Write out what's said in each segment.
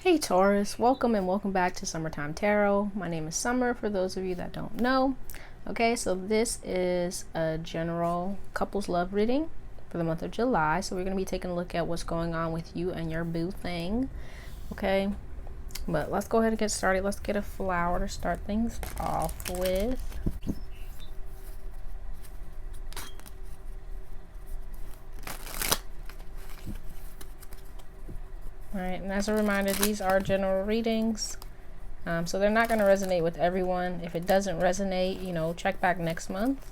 Hey Taurus, welcome and welcome back to Summertime Tarot. My name is Summer for those of you that don't know. Okay, so this is a general couples love reading for the month of July. So we're going to be taking a look at what's going on with you and your boo-thang. Okay, but let's go ahead and get started. Let's get a flower to start things off with. Alright, and as a reminder, these are general readings. So they're not going to resonate with everyone. If it doesn't resonate, check back next month.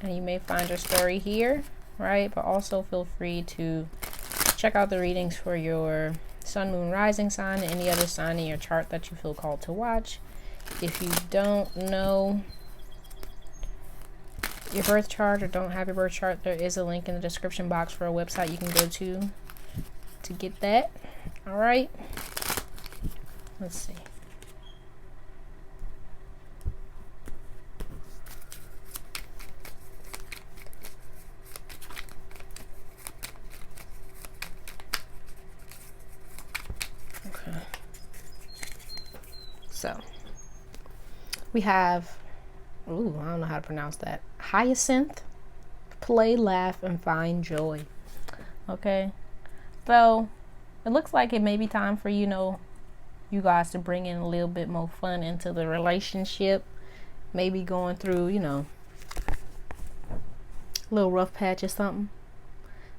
And you may find your story here, right? But also feel free to check out the readings for your sun, moon, rising sign, and any other sign in your chart that you feel called to watch. If you don't know your birth chart or don't have your birth chart, there is a link in the description box for a website you can go to get that. All right, let's see. Okay, so we have, I don't know how to pronounce that, hyacinth, play, laugh, and find joy. Okay, so it looks like it may be time for, you guys to bring in a little bit more fun into the relationship. Maybe going through, a little rough patch or something.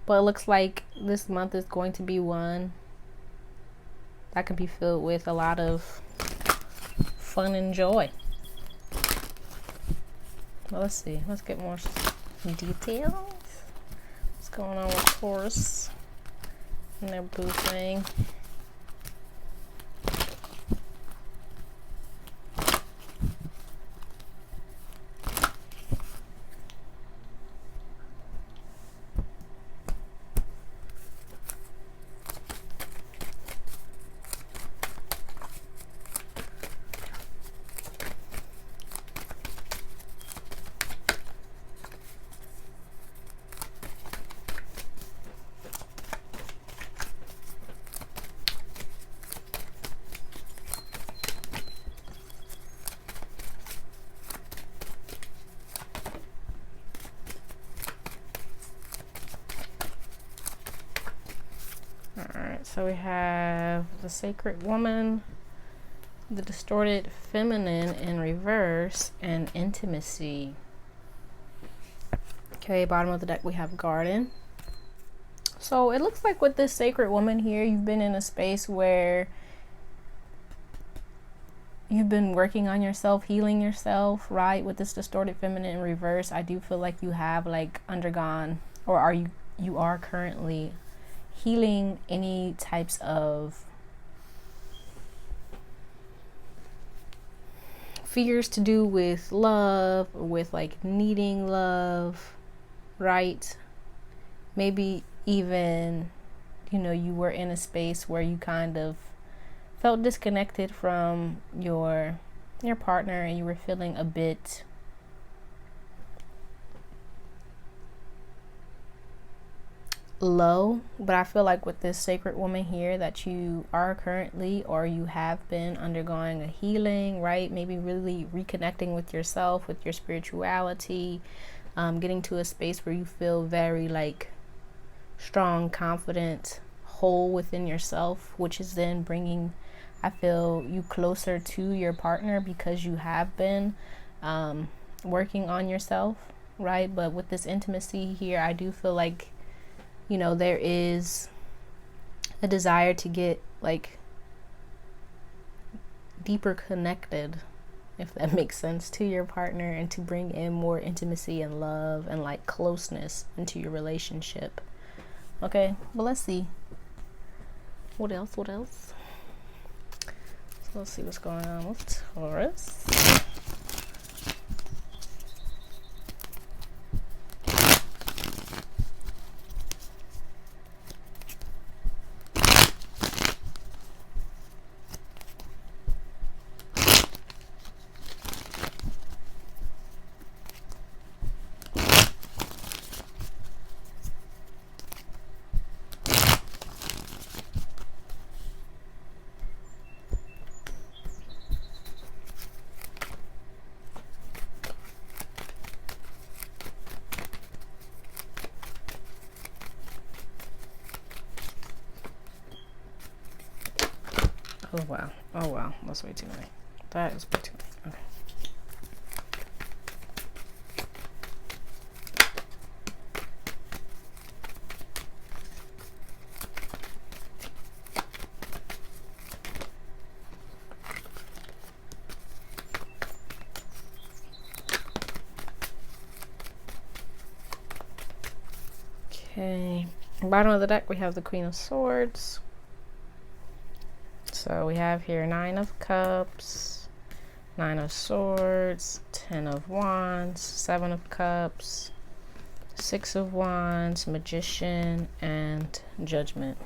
But it looks like this month is going to be one that can be filled with a lot of fun and joy. Well, let's see. Let's get more details. What's going on with Taurus and their boo-thang? Alright, so we have the sacred woman, the distorted feminine in reverse, and intimacy. Okay, bottom of the deck we have garden. So it looks like with this sacred woman here, you've been in a space where you've been working on yourself, healing yourself, right? With this distorted feminine in reverse, I do feel like you have undergone, or you are currently healing any types of fears to do with love, or with needing love, right? Maybe even, you were in a space where you kind of felt disconnected from your partner, and you were feeling a bit low. But I feel like with this sacred woman here that you are currently, or you have been undergoing a healing, right? Maybe really reconnecting with yourself, with your spirituality, getting to a space where you feel very strong, confident, whole within yourself, which is then bringing, I feel, you closer to your partner because you have been working on yourself, right? But with this intimacy here, I do feel like there is a desire to get deeper connected, if that makes sense, to your partner, and to bring in more intimacy and love and closeness into your relationship. Okay, well, let's see what else. So let's see what's going on with Taurus. Oh wow. Oh wow. That's way too many. That is way too many. Okay. Okay. Bottom of the deck, we have the Queen of Swords. So we have here 9 of Cups, 9 of Swords, 10 of Wands, 7 of Cups, 6 of Wands, Magician, and Judgment.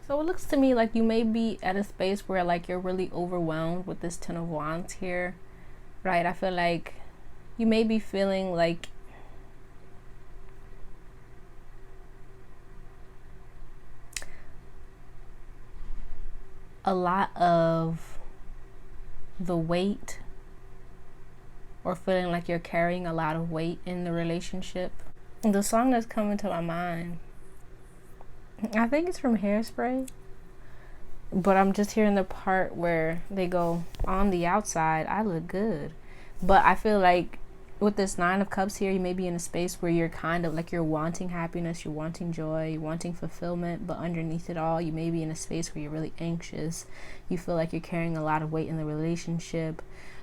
So it looks to me like you may be at a space where like you're really overwhelmed with this 10 of Wands here, right? I feel like you may be feeling like a lot of the weight, or feeling like you're carrying a lot of weight in the relationship. The song that's coming to my mind, I think it's from Hairspray, but I'm just hearing the part where they go, on the outside I look good. But I feel like with this 9 of Cups here, you may be in a space where you're kind of like, you're wanting happiness, you're wanting joy, you're wanting fulfillment, but underneath it all, you may be in a space where you're really anxious. You feel like you're carrying a lot of weight in the relationship.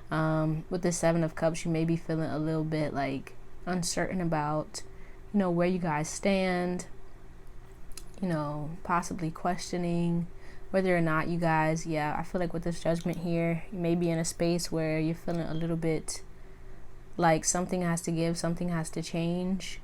With the 7 of Cups, you may be feeling a little bit like uncertain about, you know, where you guys stand, you know, possibly questioning whether or not you guys, I feel like with this Judgment here, you may be in a space where you're feeling a little bit like something has to give, something has to change,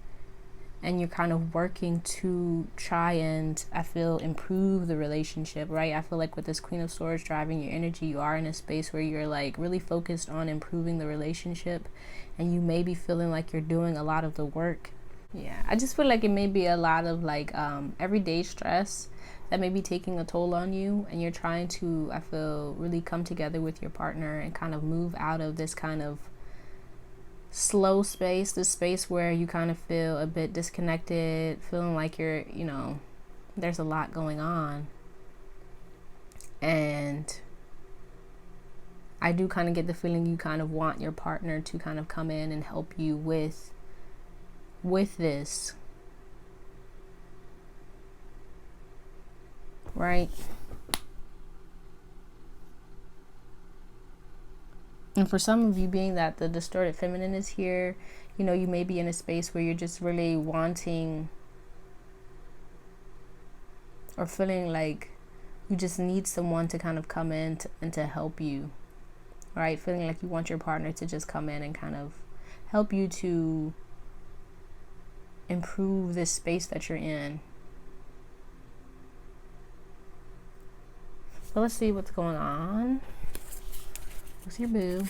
and you're kind of working to try and, I feel, improve the relationship, right? I feel like with this Queen of Swords driving your energy, you are in a space where you're like really focused on improving the relationship, and you may be feeling like you're doing a lot of the work. Yeah, I just feel like it may be a lot of like everyday stress that may be taking a toll on you, and you're trying to, I feel, really come together with your partner and kind of move out of this kind of slow space, this space where you kind of feel a bit disconnected, feeling like you're, you know, there's a lot going on. And I do kind of get the feeling you kind of want your partner to kind of come in and help you with this, right? And for some of you, being that the distorted feminine is here, you know, you may be in a space where you're just really wanting or feeling like you just need someone to kind of come in and to help you, right? Feeling like you want your partner to just come in and kind of help you to improve this space that you're in. So let's see what's going on. What's your boo?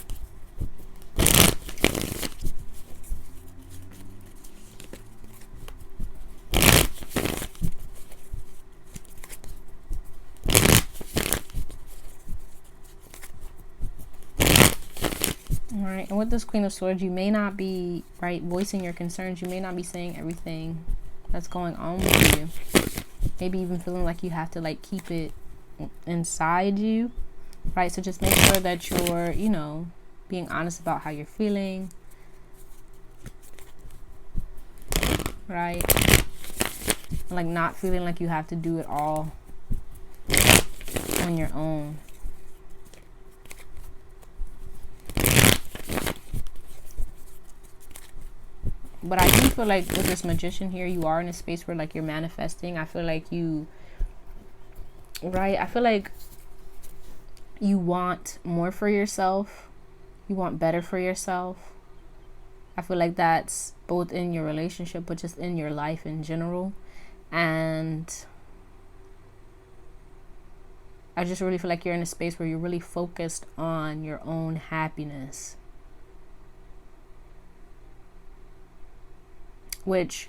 Alright, and with this Queen of Swords, you may not be, right, voicing your concerns. You may not be saying everything that's going on with you. Maybe even feeling like you have to like keep it inside you, right? So just make sure that you're, you know, being honest about how you're feeling, right? Like not feeling like you have to do it all on your own. But I do feel like with this Magician here, you are in a space where like you're manifesting. I feel like you, right? I feel like you want more for yourself. You want better for yourself. I feel like that's both in your relationship, but just in your life in general. And I just really feel like you're in a space where you're really focused on your own happiness. Which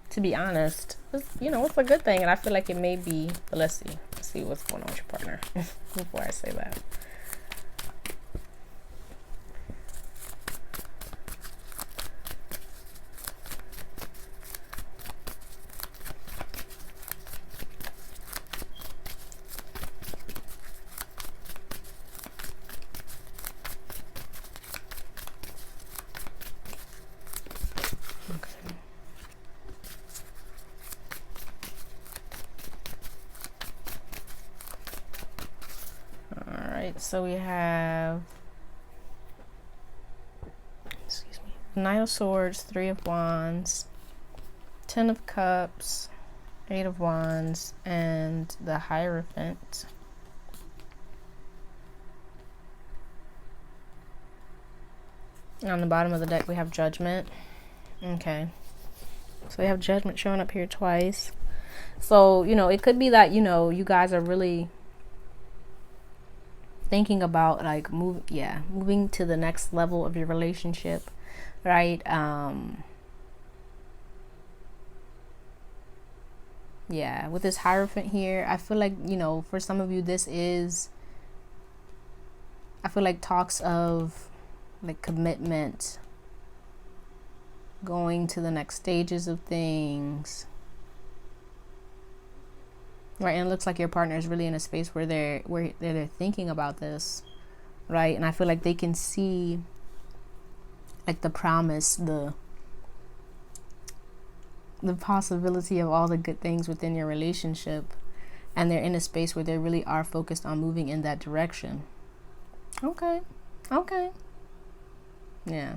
to be honest. It's a good thing, and I feel like it may be, but let's see what's going on with your partner before I say that. So we have, Knight of Swords, Three of Wands, Ten of Cups, Eight of Wands, and the Hierophant. On the bottom of the deck we have Judgment. Okay. So we have Judgment showing up here twice. So, it could be that, you guys are really thinking about like moving to the next level of your relationship, right? With this Hierophant here, I feel like, for some of you, I feel like talks of like commitment, going to the next stages of things. Right, and it looks like your partner is really in a space where they're thinking about this, right? And I feel like they can see like the promise, the possibility of all the good things within your relationship, and they're in a space where they really are focused on moving in that direction. Okay. Yeah.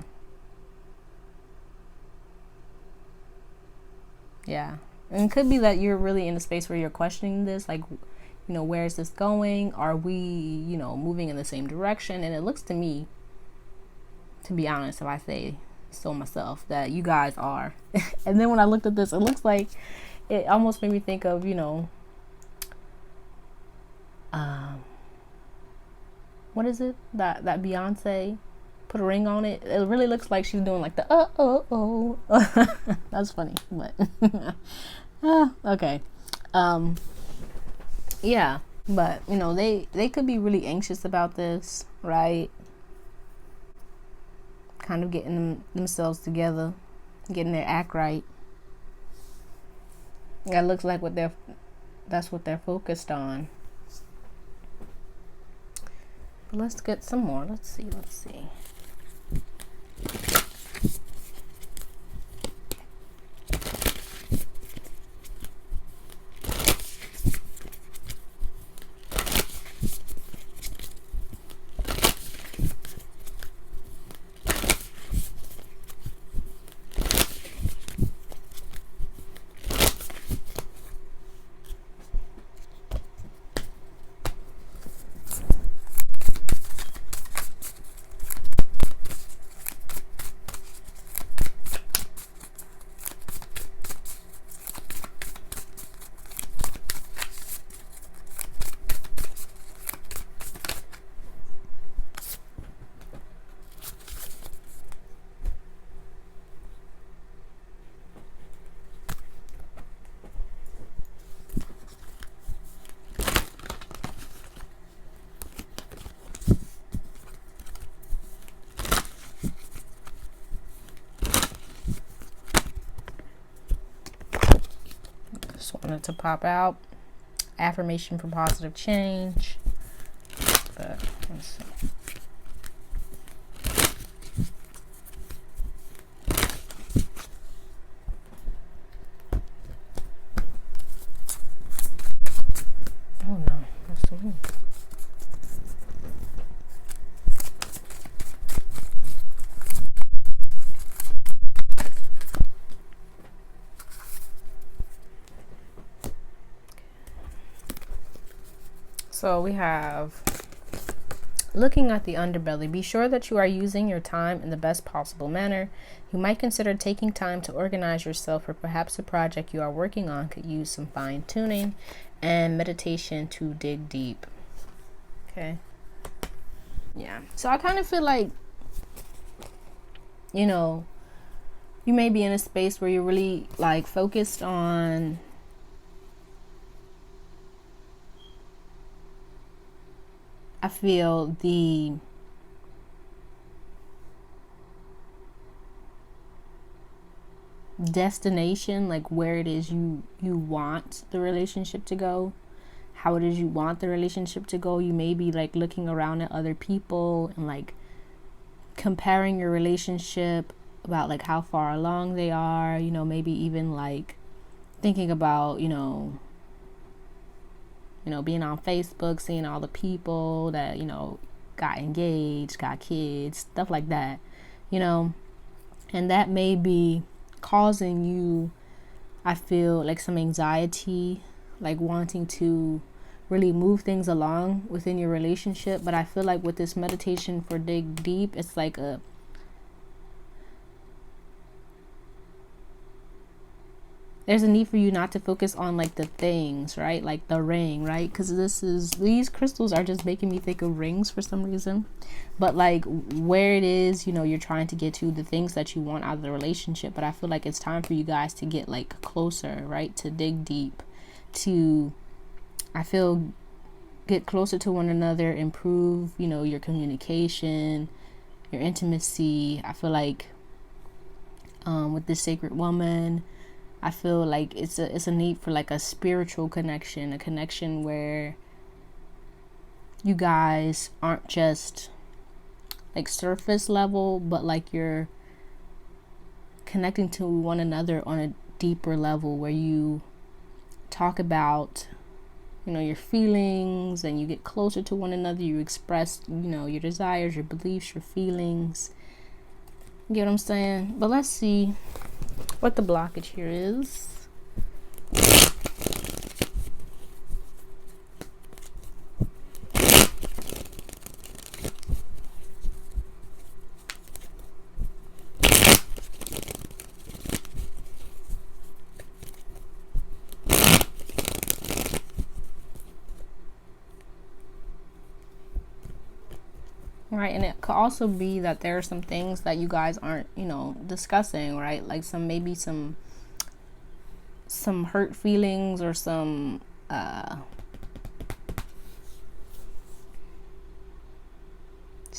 And it could be that you're really in a space where you're questioning this, like, where is this going? Are we, moving in the same direction? And it looks to me, to be honest, if I say so myself, that you guys are. And then when I looked at this, it looks like it almost made me think of, what is it that Beyonce put a ring on it? It really looks like she's doing like the oh. That's funny, but okay. But they could be really anxious about this, right? Kind of getting themselves together, getting their act right. That looks like that's what they're focused on. But let's get some more. Let's see. Wanted to pop out affirmation for positive change, but let's see. Oh no, that's the one. So we have looking at the underbelly. Be sure that you are using your time in the best possible manner. You might consider taking time to organize yourself, or perhaps the project you are working on could use some fine tuning and meditation to dig deep. Okay. Yeah. So I kind of feel like, you may be in a space where you're really like focused on I feel the destination, like where it is you want the relationship to go, how it is you want the relationship to go. You may be like looking around at other people and like comparing your relationship about like how far along they are, you know, maybe even like thinking about, you know, being on Facebook, seeing all the people that, you know, got engaged, got kids, stuff like that, you know, and that may be causing you, I feel like some anxiety, like wanting to really move things along within your relationship. But I feel like with this meditation for dig deep, it's like there's a need for you not to focus on like the things, right? Like the ring, right? Because these crystals are just making me think of rings for some reason. But like where it is, you know, you're trying to get to, the things that you want out of the relationship. But I feel like it's time for you guys to get like closer, right? To dig deep, to, I feel, get closer to one another, improve, you know, your communication, your intimacy. I feel like with this sacred woman, I feel like it's a need for like a spiritual connection, a connection where you guys aren't just like surface level, but like you're connecting to one another on a deeper level, where you talk about, you know, your feelings, and you get closer to one another. You express, you know, your desires, your beliefs, your feelings. You get what I'm saying? But let's see what the blockage here is. Right, and it could also be that there are some things that you guys aren't, you know, discussing, right? Like maybe some hurt feelings, or some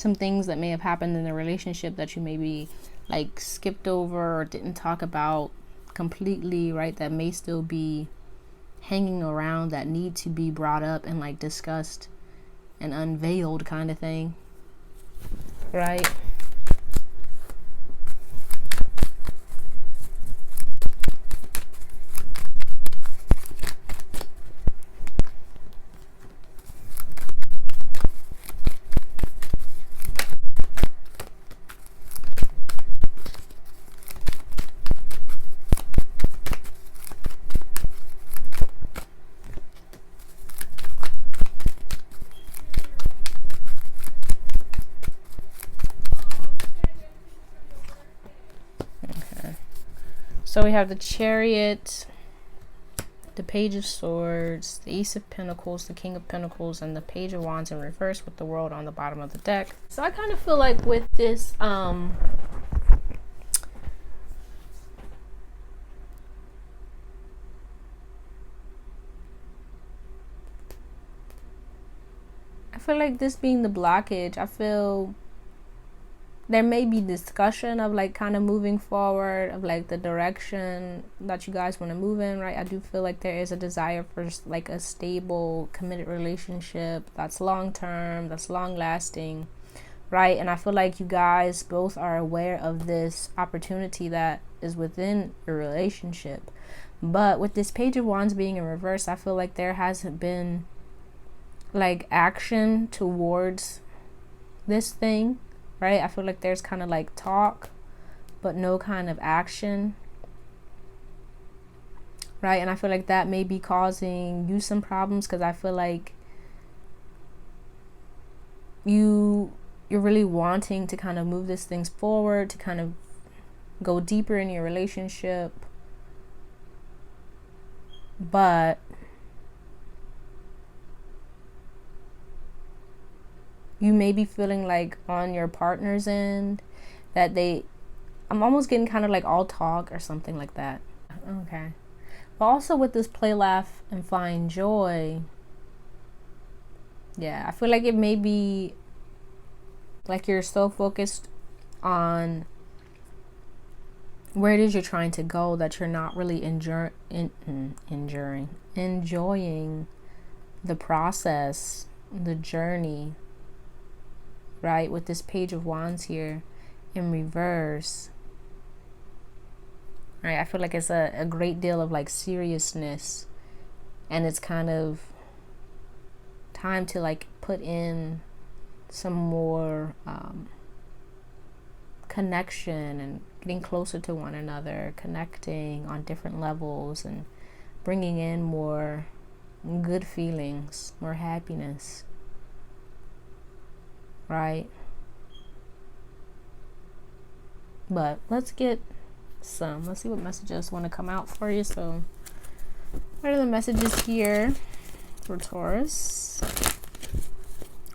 things that may have happened in the relationship that you maybe like skipped over or didn't talk about completely, right? That may still be hanging around, that need to be brought up and like discussed and unveiled, kind of thing, right? So we have the Chariot, the Page of Swords, the Ace of Pentacles, the King of Pentacles, and the Page of Wands in reverse with the World on the bottom of the deck. So I kind of feel like with this, I feel like this being the blockage, I feel there may be discussion of like kind of moving forward, of like the direction that you guys want to move in, right? I do feel like there is a desire for like a stable, committed relationship that's long term, that's long lasting, right? And I feel like you guys both are aware of this opportunity that is within your relationship. But with this Page of Wands being in reverse, I feel like there hasn't been like action towards this thing, right? I feel like there's kind of like talk, but no kind of action, right? And I feel like that may be causing you some problems, because I feel like you're really wanting to kind of move this things forward, to kind of go deeper in your relationship, but you may be feeling like on your partner's end that they I'm almost getting kind of like all talk or something like that. Okay. But also with this play, laugh, and find joy, yeah, I feel like it may be like you're so focused on where it is you're trying to go that you're not really enjoying the process, the journey, right? With this Page of Wands here in reverse, right? I feel like it's a great deal of like seriousness, and it's kind of time to like put in some more connection and getting closer to one another, connecting on different levels and bringing in more good feelings, more happiness, right? But let's see what messages want to come out for you. So what are the messages here for Taurus?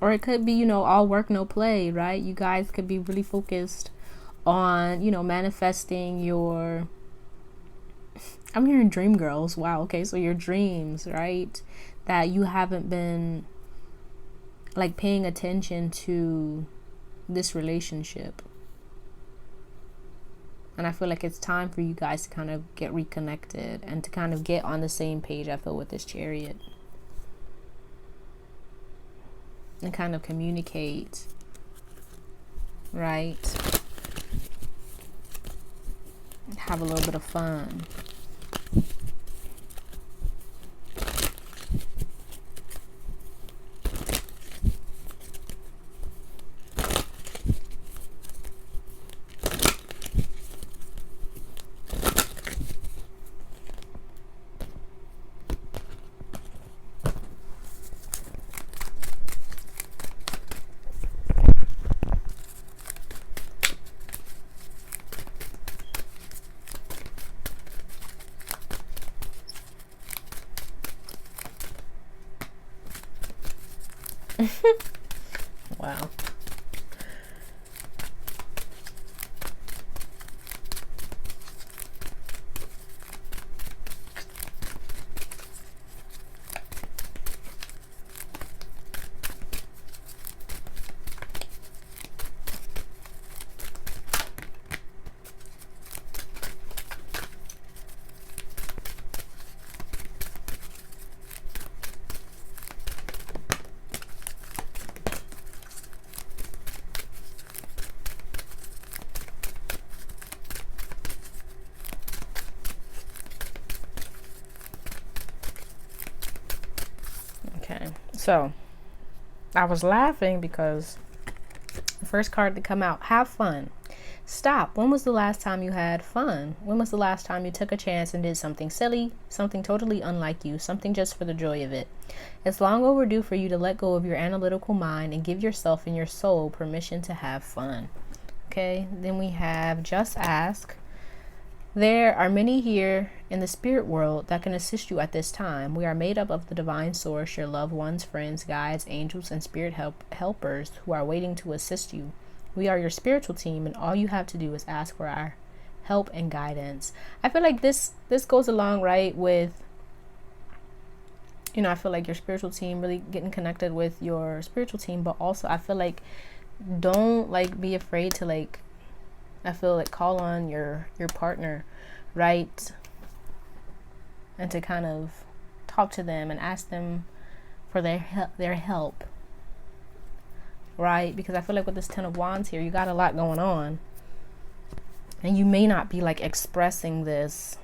Or it could be, you know, all work, no play, right? You guys could be really focused on, you know, manifesting your, I'm hearing dream girls. Wow. Okay. So your dreams, right? That you haven't been like paying attention to this relationship. And I feel like it's time for you guys to kind of get reconnected and to kind of get on the same page, I feel, with this Chariot. And kind of communicate, right? Have a little bit of fun. Wow. So I was laughing because the first card to come out, have fun. Stop. When was the last time you had fun? When was the last time you took a chance and did something silly, something totally unlike you, something just for the joy of it? It's long overdue for you to let go of your analytical mind and give yourself and your soul permission to have fun. Okay, then we have just ask. There are many here in the spirit world that can assist you at this time. We are made up of the divine source, your loved ones, friends, guides, angels, and spirit helpers who are waiting to assist you. We are your spiritual team, and all you have to do is ask for our help and guidance. I feel like this goes along right with, you know, I feel like your spiritual team, really getting connected with your spiritual team, but also I feel like don't like be afraid to like, I feel like call on your partner, right? And to kind of talk to them and ask them for their help, right? Because I feel like with this Ten of Wands here, you got a lot going on. And you may not be like expressing this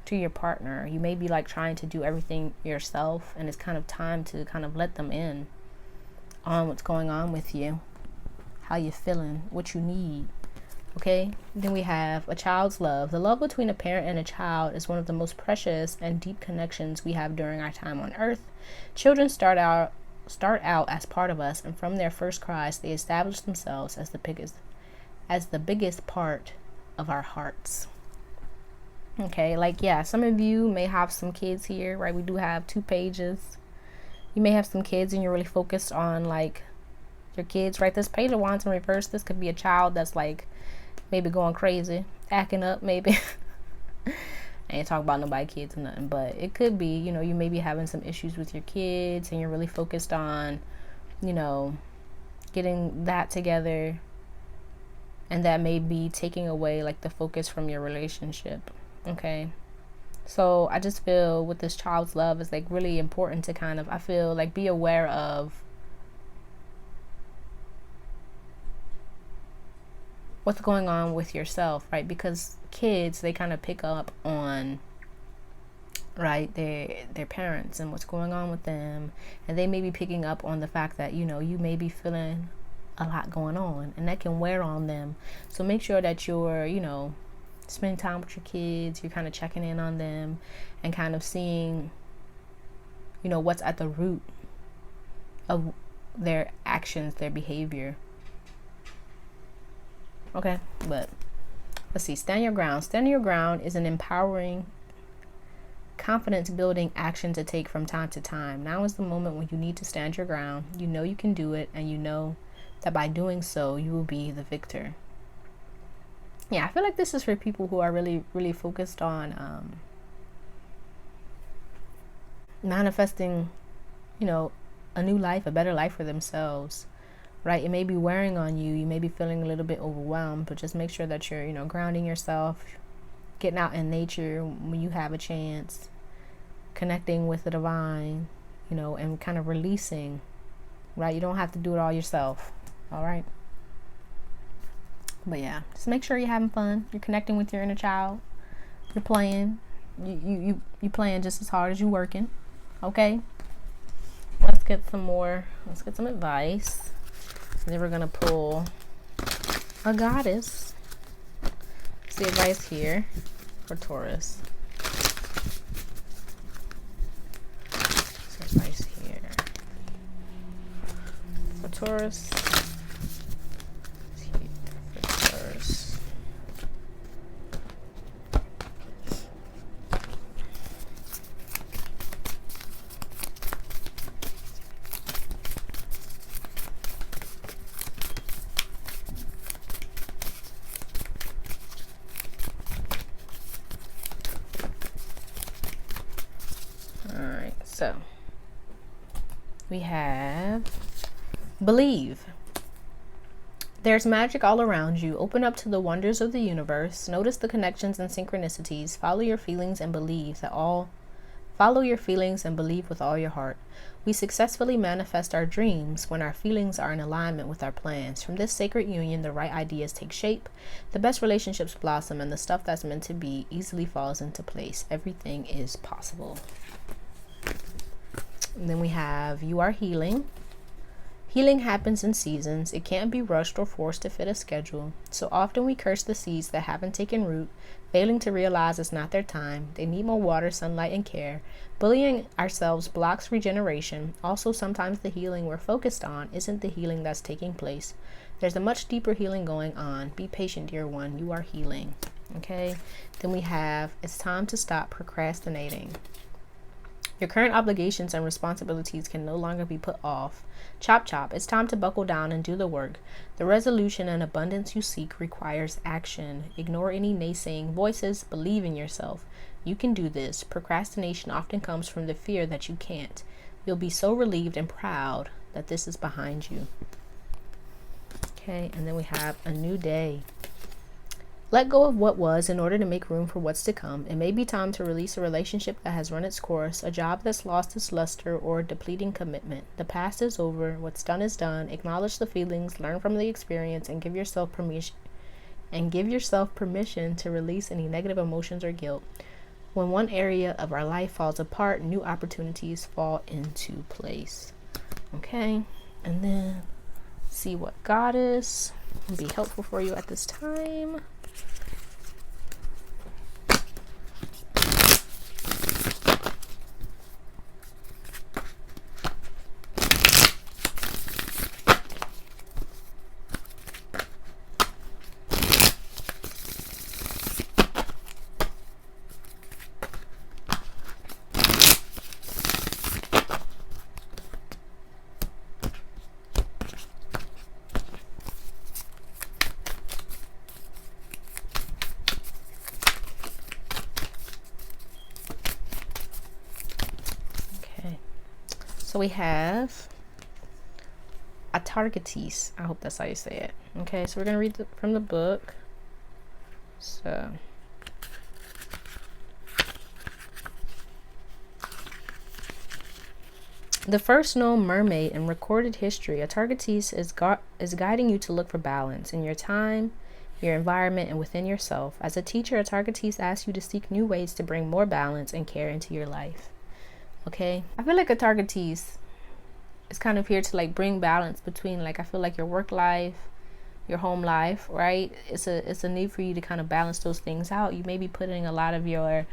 to your partner. You may be like trying to do everything yourself, and it's kind of time to kind of let them in on what's going on with you, how you're feeling, what you need. Okay, then we have a child's love. The love between a parent and a child is one of the most precious and deep connections we have during our time on earth. Children start out as part of us, and from their first cries, they establish themselves as the biggest part of our hearts. Okay, like, yeah, some of you may have some kids here, right? We do have 2 pages. You may have some kids and you're really focused on like your kids, right? This Page of Wands in reverse, this could be a child that's like maybe going crazy, acting up, maybe. I ain't talking about nobody kids or nothing, but it could be, you know, you may be having some issues with your kids and you're really focused on, you know, getting that together, and that may be taking away like the focus from your relationship. Okay, so I just feel with this child's love is like really important to kind of, I feel like, be aware of what's going on with yourself, right? Because kids, they kind of pick up on, right, their parents and what's going on with them, and they may be picking up on the fact that, you know, you may be feeling a lot going on, and that can wear on them. So make sure that you're, you know, spending time with your kids, you're kind of checking in on them and kind of seeing, you know, what's at the root of their actions, their behavior. Okay, but let's see. Stand your ground. Stand your ground is an empowering, confidence building action to take from time to time. Now is the moment when you need to stand your ground. You know you can do it, and you know that by doing so, you will be the victor. Yeah, I feel like this is for people who are really, really focused on manifesting, you know, a new life, a better life for themselves. Right? It may be wearing on you. You may be feeling a little bit overwhelmed, but just make sure that you're, you know, grounding yourself, getting out in nature when you have a chance, connecting with the divine, you know, and kind of releasing, right? You don't have to do it all yourself. All right. But yeah, just make sure you're having fun. You're connecting with your inner child. You're playing. You playing just as hard as you working. Okay. Let's get some more. Let's get some advice. Then we're gonna pull a goddess. It's the advice here for Taurus. It's the advice here for Taurus. Here for Taurus. So we have believe. There's magic all around you. Open up to the wonders of the universe. Notice the connections and synchronicities. Follow your feelings and believe with all your heart. We successfully manifest our dreams when our feelings are in alignment with our plans. From this sacred union, the right ideas take shape, the best relationships blossom, and the stuff that's meant to be easily falls into place. Everything is possible. And then we have you are healing. Healing happens in seasons. It can't be rushed or forced to fit a schedule. So often we curse the seeds that haven't taken root, failing to realize it's not their time. They need more water, sunlight, and care. Bullying ourselves blocks regeneration. Also, sometimes the healing we're focused on isn't the healing that's taking place. There's a much deeper healing going on. Be patient, dear one. You are healing. Okay? Then we have it's time to stop procrastinating. Your current obligations and responsibilities can no longer be put off. Chop chop, it's time to buckle down and do the work. The resolution and abundance you seek requires action. Ignore any naysaying voices. Believe in yourself. You can do this. Procrastination often comes from the fear that you can't. You'll be so relieved and proud that this is behind you. Okay, and then we have a new day. Let go of what was in order to make room for what's to come. It may be time to release a relationship that has run its course, a job that's lost its luster, or a depleting commitment. The past is over. What's done is done. Acknowledge the feelings, learn from the experience, and give yourself permission to release any negative emotions or guilt. When one area of our life falls apart, new opportunities fall into place. Okay, and then see what goddess will be helpful for you at this time. So we have Atargates. I hope that's how you say it. Okay, so we're going to read from the book. So the first known mermaid in recorded history, Atargates is guiding you to look for balance in your time, your environment, and within yourself. As a teacher, Atargates asks you to seek new ways to bring more balance and care into your life. Okay, I feel like Atargates is kind of here to like bring balance between, like, I feel like your work life, your home life, right? It's a need for you to kind of balance those things out. You may be putting a lot of your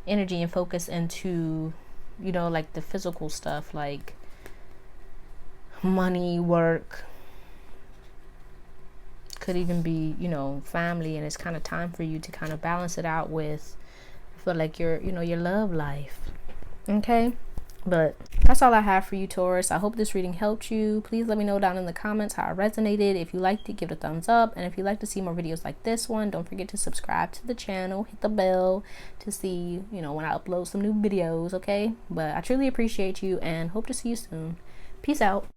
energy and focus into, you know, like the physical stuff, like money, work, could even be, you know, family, and it's kind of time for you to kind of balance it out with, I feel like, your, you know, your love life. Okay, but that's all I have for you, Taurus. I hope this reading helped you. Please let me know down in the comments how it resonated. If you liked it, give it a thumbs up, and if you'd like to see more videos like this one, don't forget to subscribe to the channel, hit the bell to see, you know, when I upload some new videos. Okay, but I truly appreciate you and hope to see you soon. Peace out.